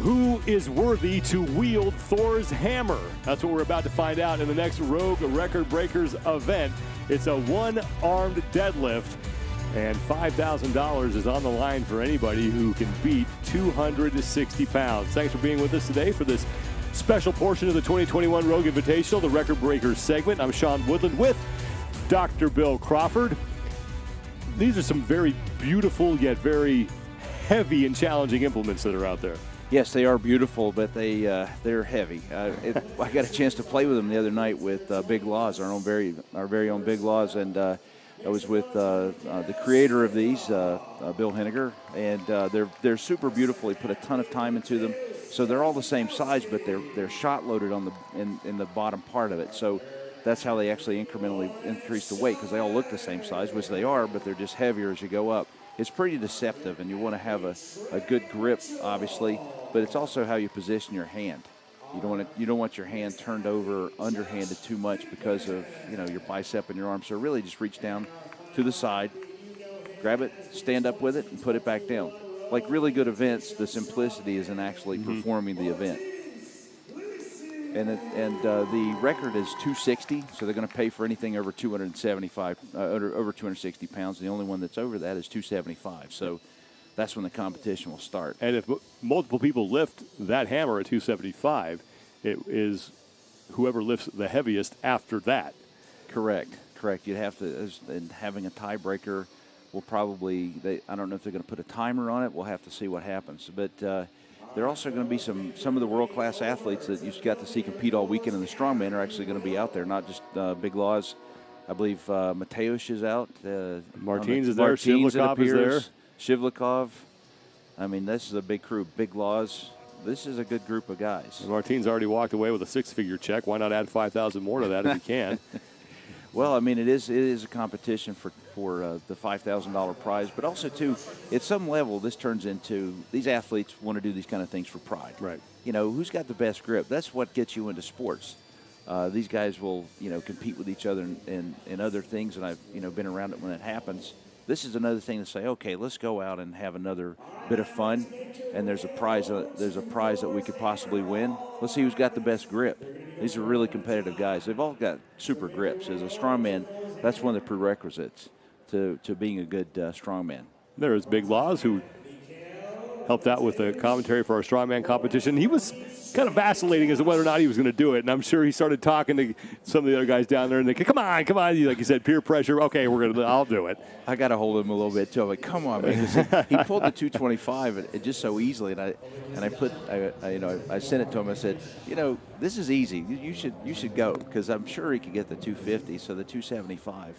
Who is worthy to wield Thor's hammer? That's what we're about to find out in the next Rogue Record Breakers event. It's a one-armed deadlift, and $5,000 is on the line for anybody who can beat 260 pounds. Thanks for being with us today for this special portion of the 2021 Rogue Invitational, the Record Breakers segment. I'm Sean Woodland with Dr. Bill Crawford. These are some very beautiful yet very heavy and challenging implements that are out there. Yes, they are beautiful, but they're heavy. I got a chance to play with them the other night with Big Laws, our very own Big Laws, and I was with the creator of these, Bill Henniger, and they're super beautiful. He put a ton of time into them, so they're all the same size, but they're shot loaded on in the bottom part of it. So that's how they actually incrementally increase the weight, because they all look the same size, which they are, but they're just heavier as you go up. It's pretty deceptive, and you want to have a good grip, obviously, but it's also how you position your hand. You don't want your hand turned over underhanded too much because of your bicep and your arm. So really just reach down to the side, grab it, stand up with it, and put it back down. Like really good events, the simplicity is in actually performing the event. And the record is 260, so they're going to pay for anything over 275, over 260 pounds. The only one that's over that is 275. So that's when the competition will start. And if multiple people lift that hammer at 275, it is whoever lifts the heaviest after that. Correct. You'd have to, and having a tiebreaker will probably, I don't know if they're going to put a timer on it. We'll have to see what happens. But there are also going to be some of the world-class athletes that you got to see compete all weekend in the strongman are actually going to be out there, not just Big Laws. I believe Mateusz is out. Martins is there. Shiblikov is there. Shiblikov. I mean, this is a big crew. Big Laws. This is a good group of guys. And Martins already walked away with a six-figure check. Why not add 5,000 more to that if you can? Well, I mean, it is a competition for the $5,000 prize, but also, too, at some level, this turns into these athletes want to do these kind of things for pride. Right. Who's got the best grip? That's what gets you into sports. These guys will, compete with each other in other things, and I've, been around it when it happens. This is another thing to say, okay, let's go out and have another bit of fun, and there's a prize that we could possibly win. Let's see who's got the best grip. These are really competitive guys. They've all got super grips. As a strongman, that's one of the prerequisites to being a good strongman. There's Big Laws, who helped out with the commentary for our strongman competition. He was kind of vacillating as to whether or not he was going to do it, and I'm sure he started talking to some of the other guys down there, and they said, come on, like you said, peer pressure. Okay, I'll do it. I got to hold him a little bit too. I'm like, come on, man, 'cause he pulled the 225 just so easily, and I sent it to him. I said, this is easy. You should go, because I'm sure he could get the 250, so the 275.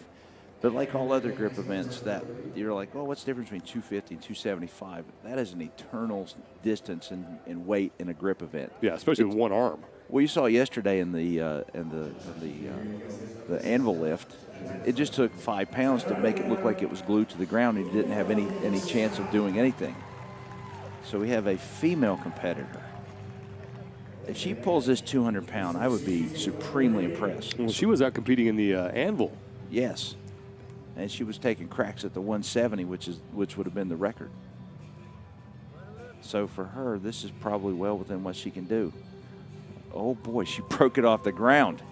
But like all other grip events, that you're like, well, what's the difference between 250 and 275? That is an eternal distance in weight in a grip event. Yeah, especially with one arm. Well, you saw yesterday in the anvil lift, it just took 5 pounds to make it look like it was glued to the ground, and he didn't have any chance of doing anything. So we have a female competitor. If she pulls this 200-pound, I would be supremely impressed. Well, she was out competing in the anvil. Yes. And she was taking cracks at the 170, which would have been the record. So for her, this is probably well within what she can do. Oh boy, she broke it off the ground.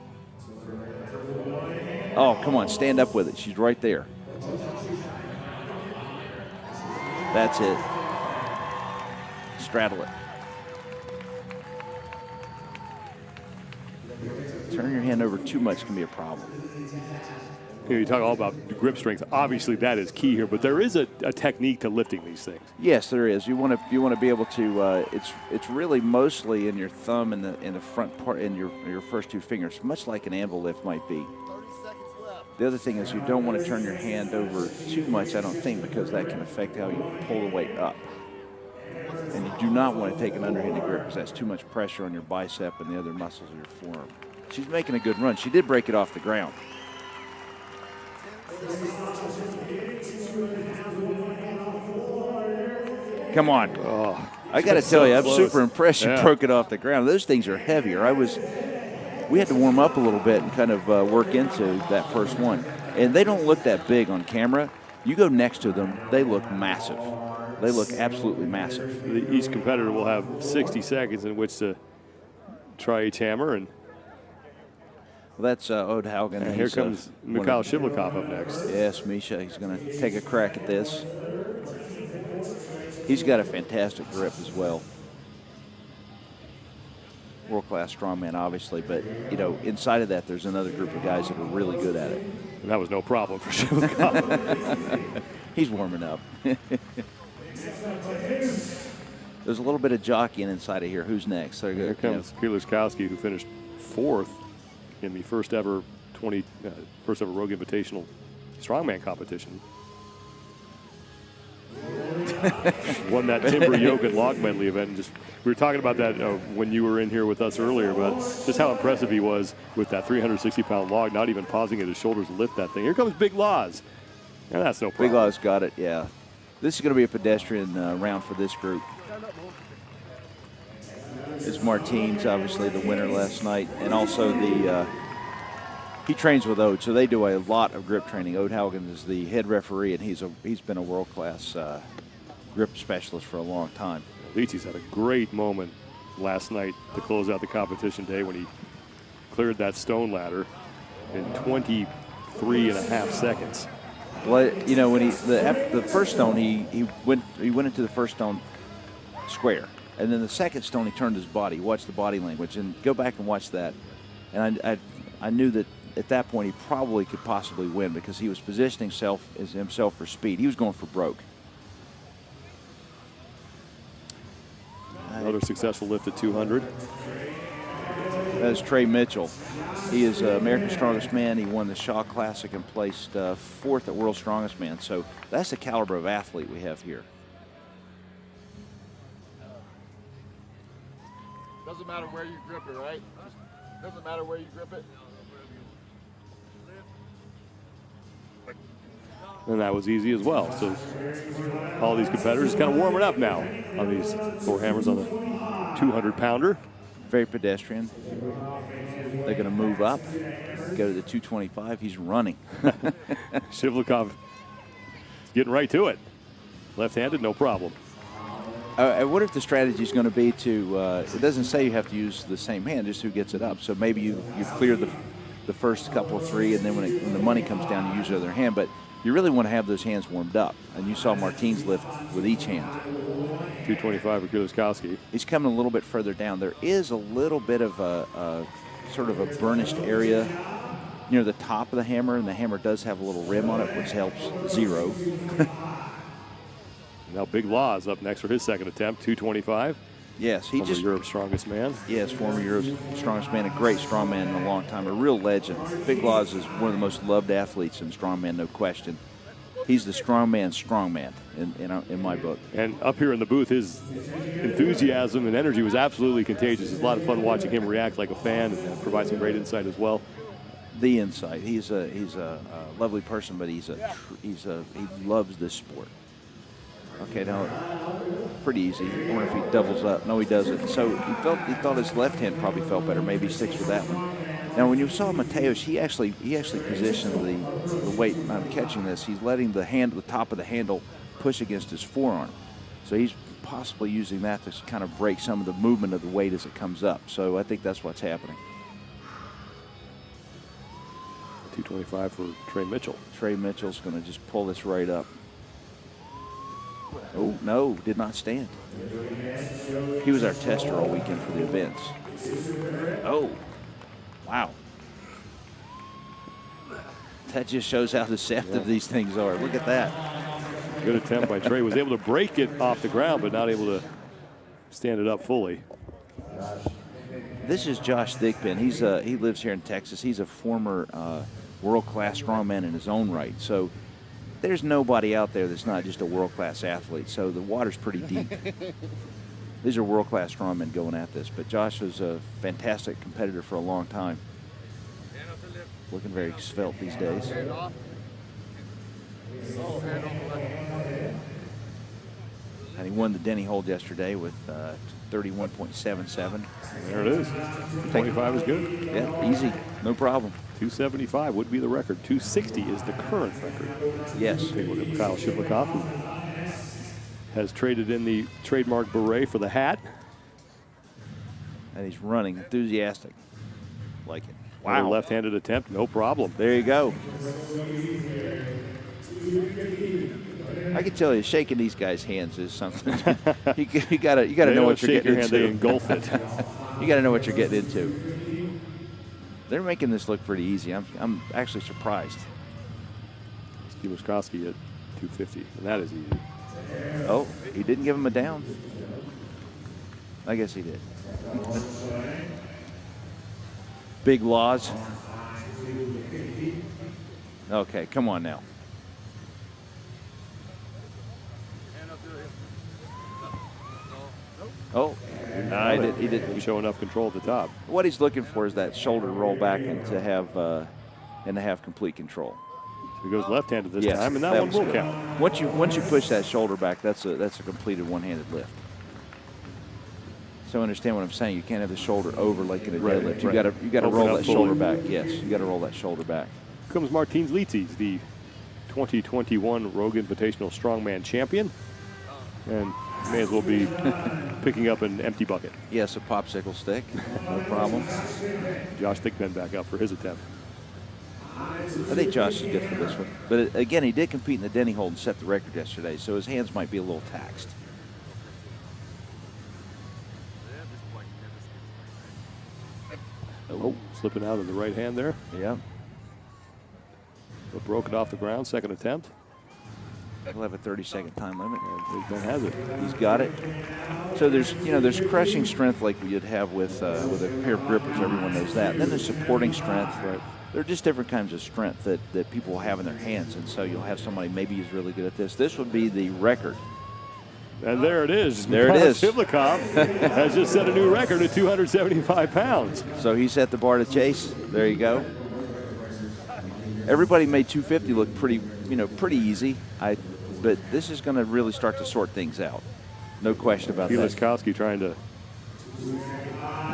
Oh, come on, stand up with it. She's right there. That's it. Straddle it. Turn your hand over too much can be a problem. You talk all about grip strength. Obviously, that is key here, but there is a technique to lifting these things. Yes, there is. You want to be able to. It's really mostly in your thumb and in the front part, in your first two fingers, much like an anvil lift might be. 30 seconds left. The other thing is you don't want to turn your hand over too much, I don't think, because that can affect how you pull the weight up. And you do not want to take an underhanded grip because that's too much pressure on your bicep and the other muscles of your forearm. She's making a good run. She did break it off the ground. Come on. Oh, I got to tell you, I'm close. super impressed you broke it off the ground. Those things are heavier. We had to warm up a little bit and kind of work into that first one. And they don't look that big on camera. You go next to them, they look massive. They look absolutely massive. Each competitor will have 60 seconds in which to try each hammer. And well, that's Oudhaugen. And here comes Mikhail Shiblikov up next. Yes, Misha. He's going to take a crack at this. He's got a fantastic grip as well. World-class strongman, obviously, but, you know, inside of that, there's another group of guys that are really good at it. And that was no problem for Shiblikov. He's warming up. There's a little bit of jockeying inside of here. Who's next? Here comes Lozkowski, who finished 4th in the first ever Rogue Invitational strongman competition. Won that timber yoke and log medley event. And we were talking about that when you were in here with us earlier, about just how impressive he was with that 360-pound log, not even pausing at his shoulders to lift that thing. Here comes Big Loz. And that's no problem. Big Loz got it, yeah. This is going to be a pedestrian round for this group. It's Martins, obviously the winner last night, and also he trains with Ode, so they do a lot of grip training. Oudhaugen is the head referee, and he's been a world-class grip specialist for a long time. Leachy's had a great moment last night to close out the competition day when he cleared that stone ladder in 23.5 seconds. Well, you know, when the first stone, he went into the first stone square, and then the second stone he turned his body. Watch the body language, and go back and watch that. And I knew that at that point he probably could possibly win because he was positioning himself for speed. He was going for broke. Another successful lift at 200. That is Trey Mitchell. He is America's Strongest Man. He won the Shaw Classic and placed 4th at World's Strongest Man. So that's the caliber of athlete we have here. Doesn't matter where you grip it, right? Doesn't matter where you grip it. And that was easy as well. So all these competitors kind of warming up now on these Thor hammers on the 200-pounder. Very pedestrian. They're going to move up, go to the 225. He's running. Shiblikov getting right to it. Left-handed, no problem. I wonder if the strategy is going to be to, it doesn't say you have to use the same hand, just who gets it up. So maybe you clear the first couple of 3, and then when the money comes down, you use the other hand. But you really want to have those hands warmed up. And you saw Martins lift with each hand. 225 for Lozkowski. He's coming a little bit further down. There is a little bit of a sort of a burnished area near the top of the hammer, and the hammer does have a little rim on it, which helps 0. Now Big Loz up next for his second attempt, 225. Yes, he just Europe's strongest man. Yes, former Europe's strongest man, a great strongman in a long time, a real legend. Big Loz is one of the most loved athletes in strongman, no question. He's the strongman in my book. And up here in the booth, his enthusiasm and energy was absolutely contagious. It's a lot of fun watching him react like a fan and provide some great insight as well. The insight. He's a lovely person, but he loves this sport. Okay, now pretty easy. I wonder if he doubles up. No, he doesn't. So he thought his left hand probably felt better. Maybe he sticks with that one. Now, when you saw Mateusz, he actually positioned the weight. I'm catching this. He's letting the top of the handle push against his forearm. So he's possibly using that to kind of break some of the movement of the weight as it comes up. So I think that's what's happening. 225 for Trey Mitchell. Trey Mitchell's going to just pull this right up. Oh, no, did not stand. He was our tester all weekend for the events. Oh, wow. That just shows how deceptive these things are. Look at that. Good attempt by Trey. Was able to break it off the ground, but not able to stand it up fully. This is Josh Thickpin. He lives here in Texas. He's a former world-class strongman in his own right. So there's nobody out there that's not just a world-class athlete. So the water's pretty deep. These are world-class strongmen going at this. But Josh was a fantastic competitor for a long time. Looking very svelte these days. And he won the Denny Hold yesterday with 31.77. There it is. 25 is good. Yeah, easy. No problem. 275 would be the record. 260 is the current record. Yes. Take a look at Mikhail Shiblikov, who has traded in the trademark beret for the hat. And he's running, enthusiastic. Like it. Wow. Left-handed attempt, no problem. There you go. I can tell you, shaking these guys' hands is something. you gotta know what you're getting into. They engulf it. You gotta know what you're getting into. They're making this look pretty easy. I'm actually surprised. Lozkowski at 250, and that is easy. Oh, he didn't give him a down. I guess he did. Big Loz. Okay, come on now. Oh, he did. He show enough control at the top. What he's looking for is that shoulder roll back and to have complete control. He goes left-handed this time, and that one will count. Once you push that shoulder back, that's a completed one-handed lift. So understand what I'm saying. You can't have the shoulder over like in a deadlift. You got to roll that shoulder back. Yes, you got to roll that shoulder back. Here comes Martins Litzis, the 2021 Rogue Invitational Strongman champion, and may as well be picking up an empty bucket. Yes, a popsicle stick, no problem. Josh Thickpin back up for his attempt. I think Josh is good for this one. But again, he did compete in the Denny hold and set the record yesterday, so his hands might be a little taxed. Oh, slipping out of the right hand there. Yeah. But broke it off the ground, second attempt. He'll have a 30-second time limit. Thickpin has it. He's got it. So there's crushing strength like you'd have with a pair of grippers. Everyone knows that. And then there's supporting strength. Right. They're just different kinds of strength that people have in their hands. And so you'll have somebody maybe who's really good at this. This would be the record. And there it is. There it is. Shiblikov has just set a new record at 275 pounds. So he set the bar to chase. There you go. Everybody made 250 look pretty easy. But this is going to really start to sort things out. No question about that. Lozkowski trying to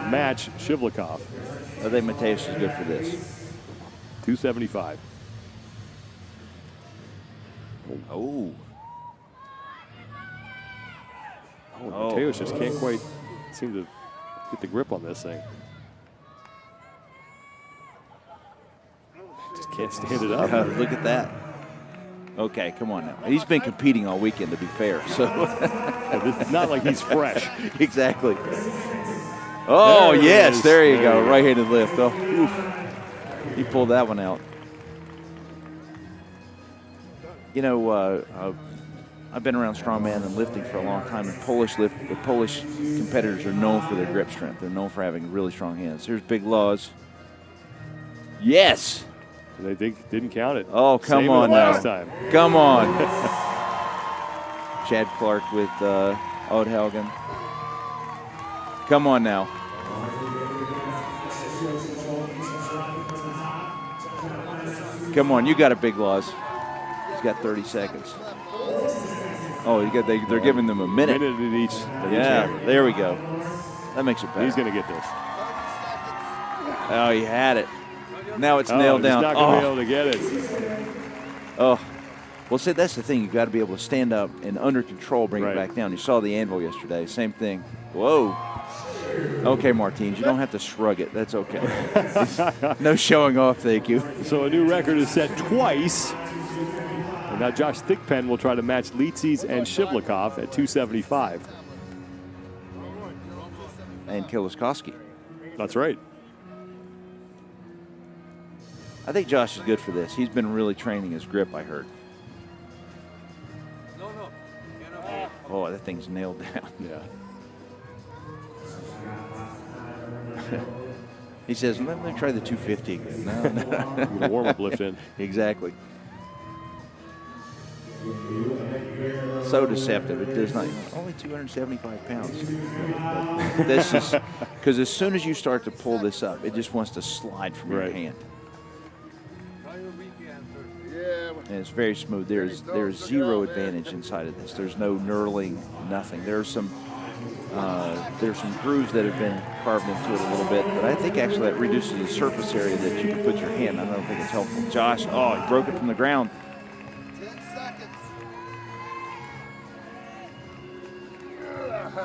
match Shiblikov. I think Mateus is good for this. 275. Oh. Mateus just can't quite seem to get the grip on this thing. Just can't stand it up. Look at that. Okay, come on now. He's been competing all weekend, to be fair. So it's not like he's fresh. Exactly. Oh, yes. There you go. Right-handed lift. Oh, oof. He pulled that one out. You know, I've been around strongman and lifting for a long time, and the Polish competitors are known for their grip strength. They're known for having really strong hands. Here's Big Loz. Yes. They didn't count it. Oh, come on now. Come on. Chad Clark with Odd Helgen. Come on now. Come on, you got a Big Loz. He's got 30 seconds. Oh, they're giving them a minute. Minute at each. Yeah, there we go. That makes it better. He's going to get this. Oh, he had it. Now it's nailed down. He's not going to be able to get it. Oh. Well, see, that's the thing. You've got to be able to stand up and under control bring it back down. You saw the anvil yesterday. Same thing. Whoa. Okay, Martins, you don't have to shrug it. That's okay. No showing off, thank you. So a new record is set twice. And now Josh Thickpin will try to match Litzis and Shiblikov at 275. And Lozkowski. That's right. I think Josh is good for this. He's been really training his grip, I heard. Oh, that thing's nailed down. Yeah. He says, let me try the 250 again. No. Get a warm-up lift in. Exactly. So deceptive. It does not. Only 275 pounds. This is because as soon as you start to pull this up, it just wants to slide from your hand. And it's very smooth. There's zero advantage inside of this. There's no knurling, nothing. There's some grooves that have been carved into it a little bit, but I think actually that reduces the surface area that you can put your hand. I don't think it's helpful. Josh, he broke it from the ground.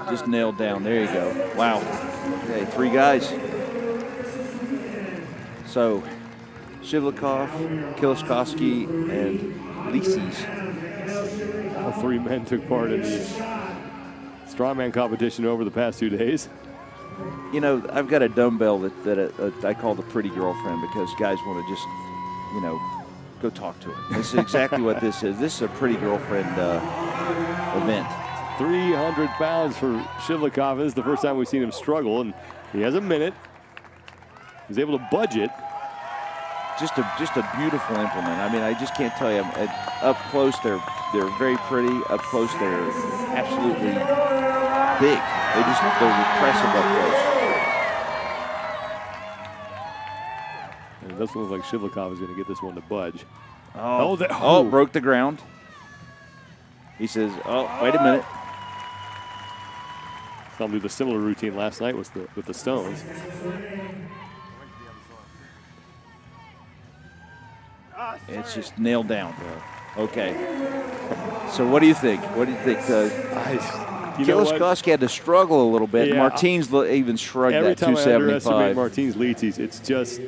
just nailed down. There you go. Wow. Okay, 3 guys. So, Shiblikov, Lozkowski, and Lises. All 3 men took part in the strongman competition over the past 2 days. You know, I've got a dumbbell that I call the pretty girlfriend because guys want to just, you know, go talk to her. This is exactly what this is. This is a pretty girlfriend event. 300 pounds for Shiblikov. This is the first time we've seen him struggle, and he has a minute. He's able to budget. Just a beautiful implement. I mean, I just can't tell you. Up close, they're very pretty. Up close, they're absolutely big. They're impressive up close. And it doesn't look like Shiblikov is going to get this one to budge. Broke the ground. He says, "Oh, wait a minute." Saw him do the similar routine last night with the stones. It's just nailed down. Okay. So what do you think? What do you think? Lozkowski had to struggle a little bit. Yeah, Martins even shrugged every that time 275. I underestimate Martins Lites, it's just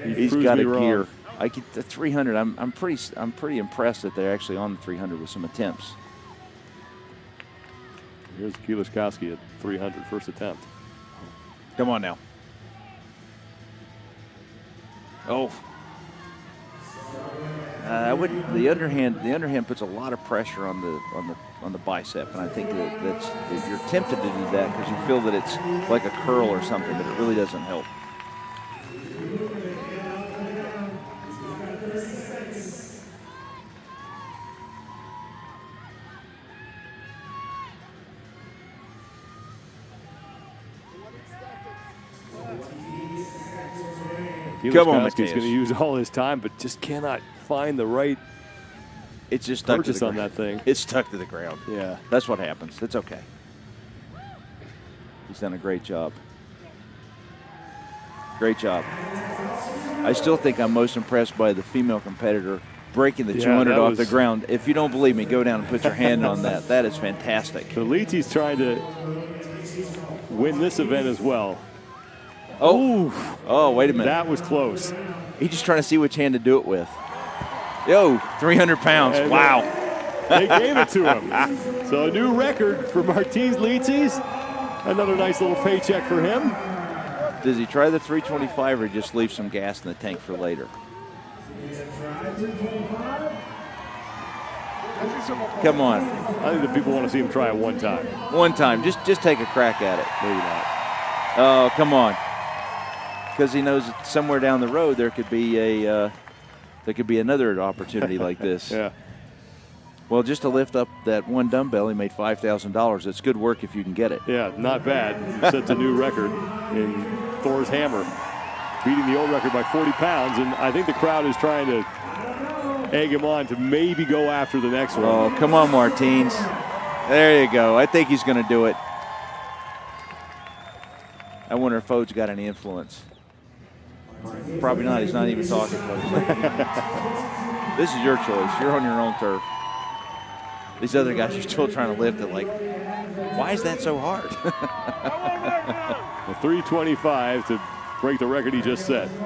he's got a gear. I get the 300. I'm pretty impressed that they're actually on the 300 with some attempts. Here's Lozkowski at 300, first attempt. Come on now. Oh. The underhand puts a lot of pressure on the bicep, and I think that's if you're tempted to do that because you feel that it's like a curl or something, but it really doesn't help. Come on, He's going to use all his time, but just cannot find the right it's just stuck purchase to the on that thing. It's stuck to the ground. Yeah. That's what happens. It's okay. He's done a great job. Great job. I still think I'm most impressed by the female competitor breaking the 200 off the ground. If you don't believe me, go down and put your hand on that. That is fantastic. So Lites trying to win this event as well. Oh, wait a minute. That was close. He's just trying to see which hand to do it with. 300 pounds. And wow. They gave it to him. So a new record for Martins Lites. Another nice little paycheck for him. Does he try the 325 or just leave some gas in the tank for later? Come on. I think the people want to see him try it one time. One time. Just take a crack at it. Maybe not. Oh, come on. Because he knows that somewhere down the road there could be another opportunity like this. Yeah. Well, just to lift up that one dumbbell, he made $5,000. It's good work if you can get it. Yeah, not bad. Sets a new record in Thor's hammer, beating the old record by 40 pounds. And I think the crowd is trying to egg him on to maybe go after the next one. Oh, come on, Martins. There you go. I think he's going to do it. I wonder if Fode's got any influence. Probably not. He's not even talking to us. This is your choice. You're on your own turf. These other guys are still trying to lift it like, why is that so hard? A 325 to break the record he just set. He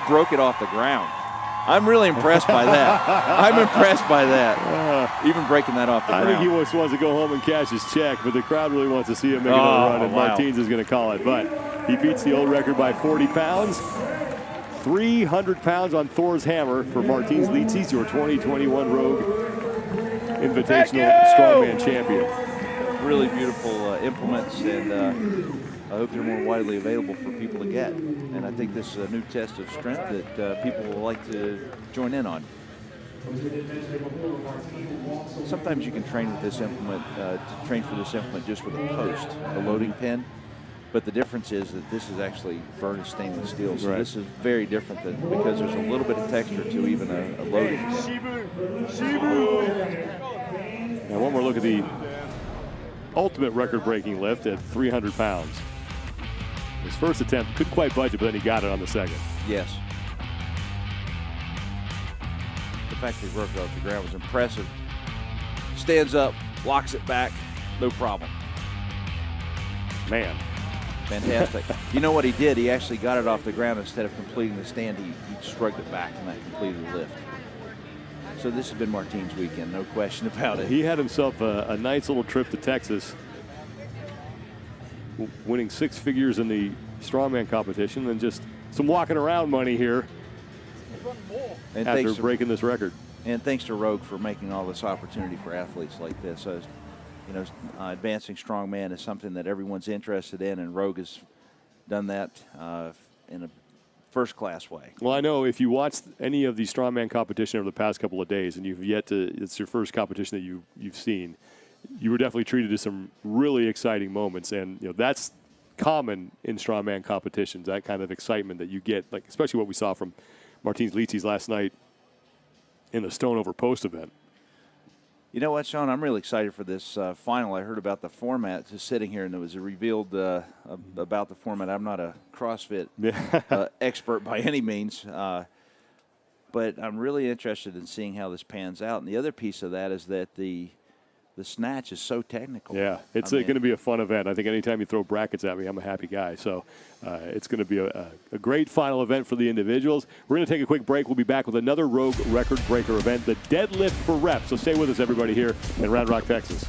broke it off the ground. I'm really impressed by that. I'm impressed by that. Even breaking that off the ground. I think he just wants to go home and cash his check, but the crowd really wants to see him make another run, and Martins is going to call it. But he beats the old record by 40 pounds. 300 pounds on Thor's hammer for Martins Lites, your 2021 Rogue Invitational Strongman champion. Really beautiful implements, and I hope they're more widely available for people to get. And I think this is a new test of strength that people will like to join in on. Sometimes you can train with this implement, train for this implement just with a post, a loading pin. But the difference is that this is actually burnished stainless steel. So this is very different than, because there's a little bit of texture to even a loading pin. Now one more look at the ultimate record-breaking lift at 300 pounds. His first attempt couldn't quite budge it, but then he got it on the second. Yes. the fact that he broke it off the ground was impressive. Stands up, locks it back, no problem. Man. Fantastic. You know what he did? He actually got it off the ground. Instead of completing the stand, he shrugged it back, and that completed the lift. So this has been Martin's weekend, no question about it. He had himself a nice little trip to Texas, winning 6 figures in the strongman competition, and just some walking around money here And after breaking this record. And thanks to Rogue for making all this opportunity for athletes like this. You know, advancing strongman is something that everyone's interested in, and Rogue has done that in a first-class way. Well, I know if you watched any of the strongman competition over the past couple of days, and you've yet to, it's your first competition that you've seen, you were definitely treated to some really exciting moments, and you know that's common in strongman competitions. That kind of excitement that you get, like especially what we saw from Martins Licis last night in the stone over post event. You know what, Sean? I'm really excited for this final. I heard about the format just sitting here, and it was revealed about the format. I'm not a CrossFit expert by any means, but I'm really interested in seeing how this pans out. And the other piece of that is that the snatch is so technical. Yeah, it's going to be a fun event. I think anytime you throw brackets at me, I'm a happy guy. So it's going to be a great final event for the individuals. We're going to take a quick break. We'll be back with another Rogue record breaker event, the deadlift for reps. So stay with us, everybody, here in Round Rock, Texas.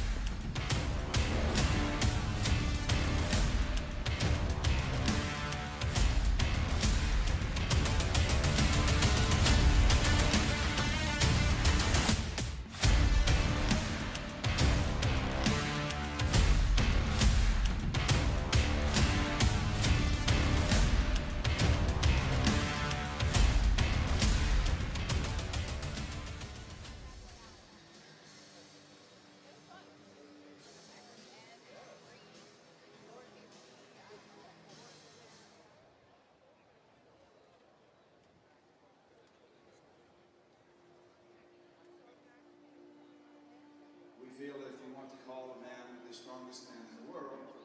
We feel that if you want to call a man the strongest man in the world,